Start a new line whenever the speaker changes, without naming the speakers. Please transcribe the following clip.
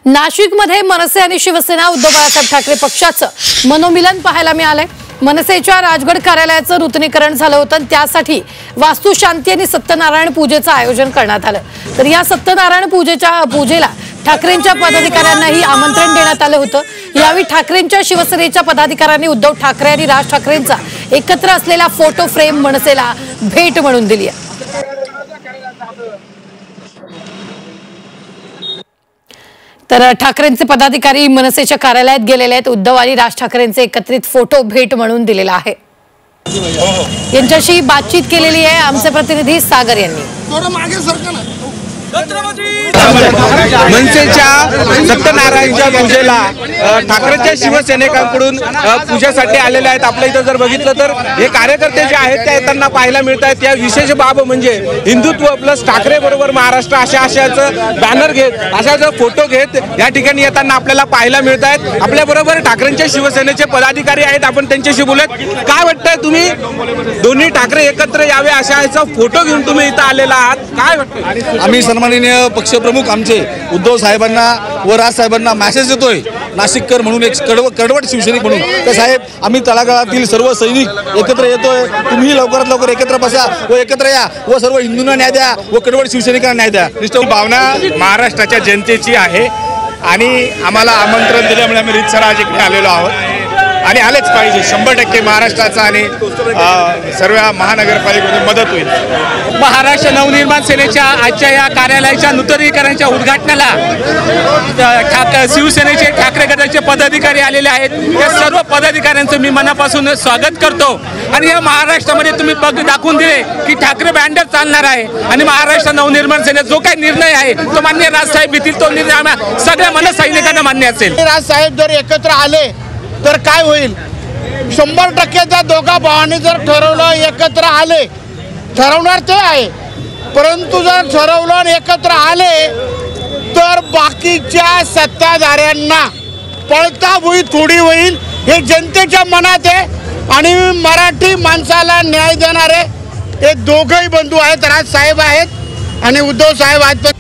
नाशिकमध्ये मनसे आणि शिवसेना उद्धव बाळासाहेब ठाकरे पक्षाचं मनोमिलन पाहायला मिळालंय। मनसेच्या राजगड कार्यालयाचं नूतनीकरण झालं होतं, त्यासाठी वास्तुशांती आणि सत्यनारायण पूजेचं आयोजन करण्यात आलं। तर या सत्यनारायण पूजेला ठाकरेंच्या पदाधिकाऱ्यांनाही आमंत्रण देण्यात आलं होतं। यावेळी ठाकरेंच्या शिवसेनेच्या पदाधिकाऱ्यांनी उद्धव ठाकरे आणि राज ठाकरेंचा एकत्र असलेला फोटो फ्रेम मनसेला भेट म्हणून दिली आहे। तर ठाकरेंचे पदाधिकारी मनसेच्या कार्यालयात गेलेले आहेत। उद्धव आणि राज ठाकरेंचे एकत्रित फोटो भेट म्हणून दिलेला आहे। यांच्याशी बातचीत केलेली आहे आमचे प्रतिनिधी सागर यांनी।
मनसेच्या सत्यनारायणच्या पूजेला ठाकरेंच्या शिवसैनिकांकडून पूजेसाठी आलेले आहेत। आपल्या इथं जर बघितलं तर हे कार्यकर्ते जे आहेत ते येताना पाहायला मिळत आहेत। या विशेष बाब म्हणजे हिंदुत्व प्लस ठाकरे बरोबर महाराष्ट्र अशाचं बॅनर घेत अशाचं फोटो घेत या ठिकाणी येताना आपल्याला पाहायला मिळत आहेत। आपल्या बरोबर ठाकरेंच्या शिवसेनेचे पदाधिकारी आहेत, आपण त्यांच्याशी बोलूयात। काय वाटतंय, तुम्ही दोन्ही ठाकरे एकत्र यावे अशाचा फोटो घेऊन तुम्ही इथं आलेला आहात, काय वाटतंय?
आम्ही सन्माननीय पक्षप्रमुख आमचे उद्धव साहेबांना व राज साहेबांना मेसेज देतोय, नाशिककर म्हणून एक कडवट शिवसैनिक म्हणून, तर साहेब आम्ही तळागाळातील सर्व सैनिक एकत्र येतोय। तुम्ही लवकरात लवकर एकत्र बसा व एकत्र या व सर्व हिंदूंना न्याय द्या व कडवट शिवसैनिकांना न्याय द्या।
ही भावना महाराष्ट्राच्या जनतेची आहे आणि आम्हाला आमंत्रण दिल्यामुळे आम्ही रीतसर आज इकडे आलेलो आहोत आणि आलेच पाहिजे। 100% महाराष्ट्राचा आणि सर्व महानगरपालिकेमध्ये मदत होईल।
महाराष्ट्र नवनिर्माण सेनेच्या आजच्या या कार्यालयाच्या नूतनीकरणाच्या उद्घाटनाला शिवसेनेचे ठाकरे गटाचे पदाधिकारी आलेले आहेत। या सर्व पदाधिकाऱ्यांचं मी मनापासून स्वागत करतो आणि या महाराष्ट्रामध्ये तुम्ही दाखवून दिले की ठाकरे बँडच चालणार आहे आणि महाराष्ट्र नवनिर्माण सेनेचा जो काही निर्णय आहे तो मान्य राजसाहेब घेतील, तो निर्णय सगळ्या मनसैनिकांना मान्य असेल।
राजसाहेब जर एकत्र आले तर काय होईल? 100% त्या दोघा भावांनी जर ठरवलं, एकत्र आले, ठरवणार ते आहे, परंतु जर ठरवलं आणि एकत्र आले तर बाकीच्या सत्ताधाऱ्यांना पळताभुई थोडी होईल, हे जनतेच्या मनात आहे। आणि मराठी माणसाला न्याय देणारे हे दोघंही बंधू आहेत, राज साहेब आहेत आणि उद्धव साहेब आहेत।